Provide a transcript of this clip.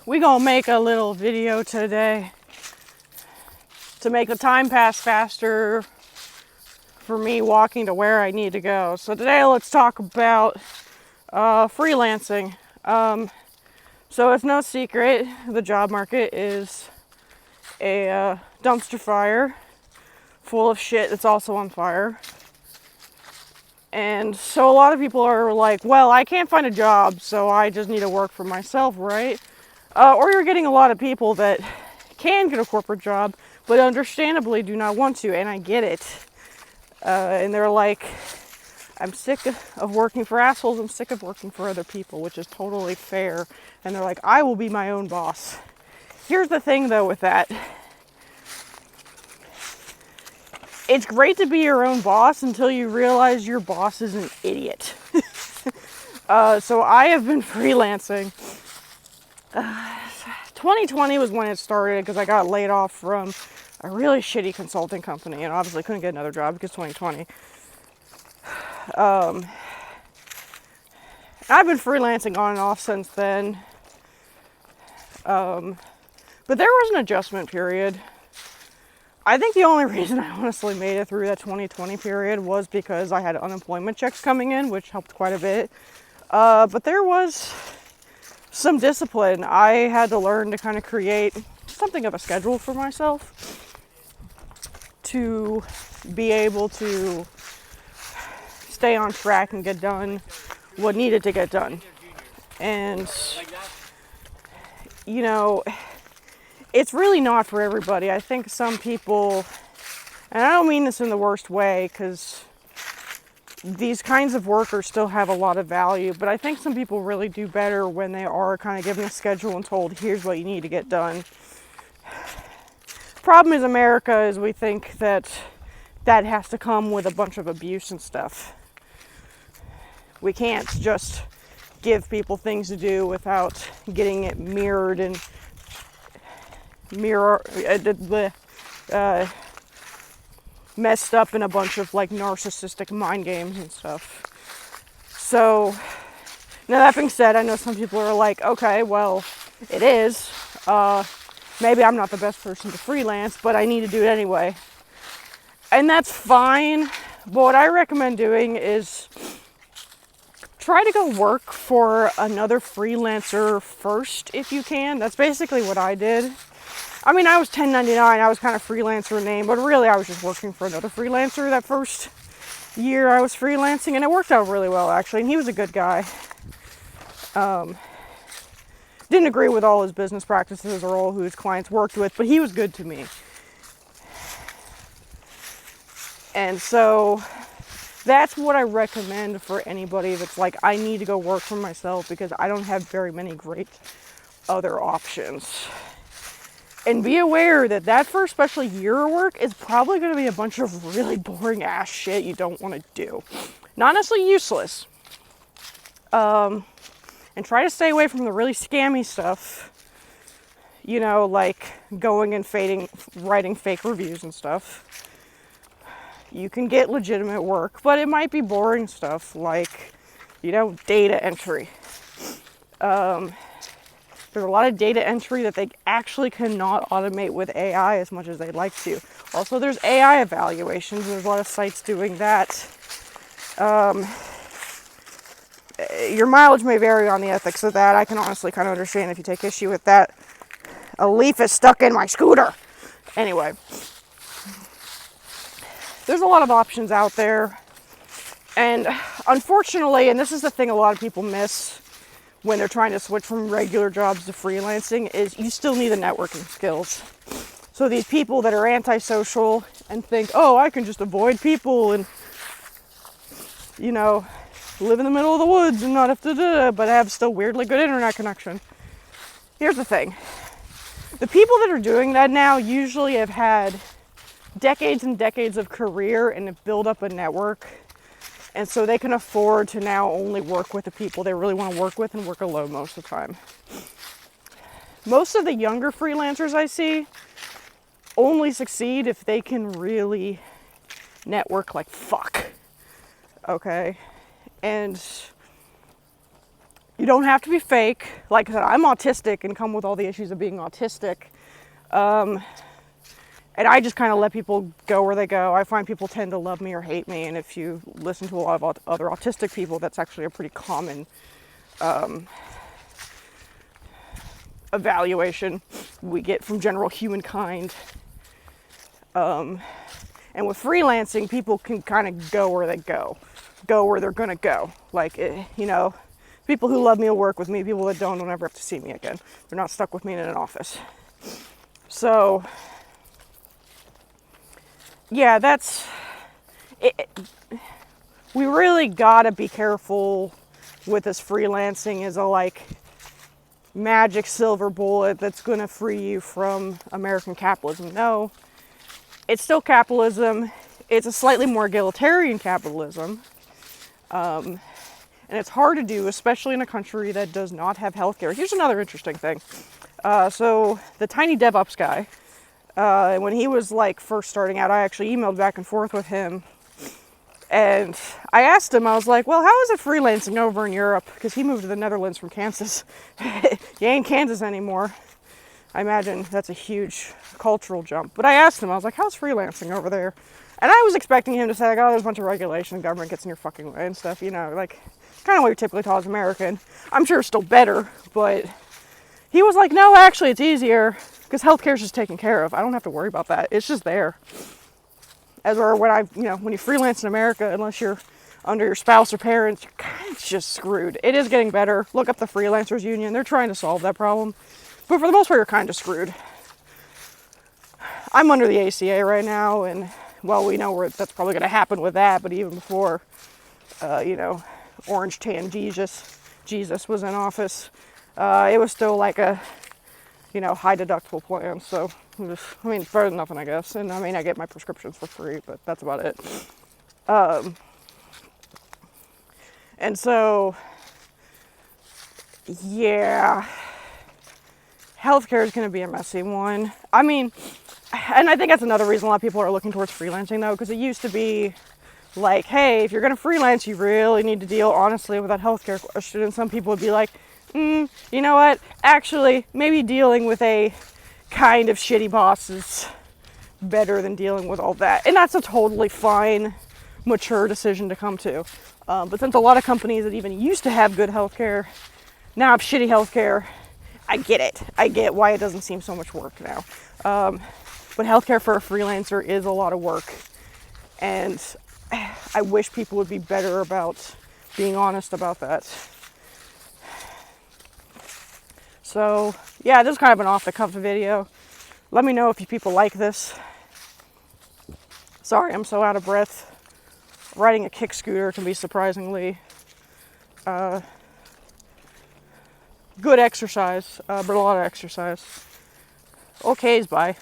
We gonna make a little video today to make the time pass faster for me walking to where I need to go. So today let's talk about freelancing. So it's no secret the job market is a dumpster fire full of shit that's also on fire. And so a lot of people are like, well, I can't find a job, so I just need to work for myself, right? Or you're getting a lot of people that can get a corporate job, but understandably do not want to, and I get it. And they're like, I'm sick of working for assholes, I'm sick of working for other people, which is totally fair. And they're like, I will be my own boss. Here's the thing though with that. It's great to be your own boss until you realize your boss is an idiot. So I have been freelancing. 2020 was when it started because I got laid off from a really shitty consulting company and obviously couldn't get another job because 2020. I've been freelancing on and off since then. But there was an adjustment period. I think the only reason I honestly made it through that 2020 period was because I had unemployment checks coming in, which helped quite a bit. But there was some discipline. I had to learn to kind of create something of a schedule for myself to be able to stay on track and get done what needed to get done. And, you know, it's really not for everybody. I think some people, and I don't mean this in the worst way, because these kinds of workers still have a lot of value, but I think some people really do better when they are kind of given a schedule and told, here's what you need to get done. Problem is America is we think that has to come with a bunch of abuse and stuff. We can't just give people things to do without getting it mirrored and messed up in a bunch of like narcissistic mind games and stuff. So now that being said, I know some people are like, okay, well, it is. Maybe I'm not the best person to freelance, but I need to do it anyway. And that's fine. But what I recommend doing is try to go work for another freelancer first if you can. That's basically what I did. I mean, I was 1099, I was kind of freelancer name, but really I was just working for another freelancer that first year I was freelancing, and it worked out really well actually, and he was a good guy. Didn't agree with all his business practices or all who his clients worked with, but he was good to me. And so that's what I recommend for anybody that's like, I need to go work for myself because I don't have very many great other options. And be aware that first, especially year of work, is probably going to be a bunch of really boring ass shit you don't want to do. Not necessarily useless. And try to stay away from the really scammy stuff. You know, like going and writing fake reviews and stuff. You can get legitimate work, but it might be boring stuff like, you know, data entry. There's a lot of data entry that they actually cannot automate with AI as much as they'd like to. Also, there's AI evaluations. There's a lot of sites doing that. Your mileage may vary on the ethics of that. I can honestly kind of understand if you take issue with that. A leaf is stuck in my scooter. Anyway, there's a lot of options out there. And unfortunately, and this is the thing a lot of people miss when they're trying to switch from regular jobs to freelancing, is you still need the networking skills. So these people that are antisocial and think, oh, I can just avoid people and, you know, live in the middle of the woods and not have to but have still weirdly good internet connection. Here's the thing. The people that are doing that now usually have had decades and decades of career and have built up a network. And so they can afford to now only work with the people they really want to work with and work alone most of the time. Most of the younger freelancers I see only succeed if they can really network like fuck. Okay? And You don't have to be fake. Like I said, I'm autistic and come with all the issues of being autistic. And I just kind of let people go where they go. I find people tend to love me or hate me. And if you listen to a lot of other autistic people, that's actually a pretty common evaluation we get from general humankind. And with freelancing, people can kind of go where they go where they're going to go. Like, you know, people who love me will work with me. People that don't will never have to see me again. They're not stuck with me in an office. So, yeah, that's it. We really gotta be careful with this freelancing as a like magic silver bullet that's gonna free you from American capitalism. No, it's still capitalism. It's a slightly more egalitarian capitalism. And it's hard to do, especially in a country that does not have healthcare. Here's another interesting thing. So the tiny DevOps guy, when he was like first starting out, I actually emailed back and forth with him. And I asked him, I was like, well, how is it freelancing over in Europe? Because he moved to the Netherlands from Kansas. He ain't Kansas anymore. I imagine that's a huge cultural jump. But I asked him, I was like, how's freelancing over there? And I was expecting him to say, like, oh, there's a bunch of regulation, the government gets in your fucking way and stuff, you know, like, kind of what you're typically taught as American. I'm sure it's still better, but he was like, no, actually, it's easier, because healthcare's just taken care of. I don't have to worry about that. It's just there. As or when when you freelance in America, unless you're under your spouse or parents, you're kind of just screwed. It is getting better. Look up the Freelancers Union. They're trying to solve that problem. But for the most part, you're kind of screwed. I'm under the ACA right now, and well, we know where that's probably going to happen with that. But even before, Orange Tan Jesus was in office, it was still like a, high deductible plan. So, it's better than nothing, I guess. And I get my prescriptions for free, but that's about it. And so, yeah, healthcare is going to be a messy one. And I think that's another reason a lot of people are looking towards freelancing, though, because it used to be like, hey, if you're going to freelance, you really need to deal honestly with that healthcare question. And some people would be like, you know what? Actually, maybe dealing with a kind of shitty boss is better than dealing with all that. And that's a totally fine, mature decision to come to. But since a lot of companies that even used to have good healthcare now have shitty healthcare, I get it. I get why it doesn't seem so much work now. But healthcare for a freelancer is a lot of work. And I wish people would be better about being honest about that. So, yeah, this is kind of an off-the-cuff video. Let me know if you people like this. Sorry, I'm so out of breath. Riding a kick scooter can be surprisingly good exercise, but a lot of exercise. Okay, bye.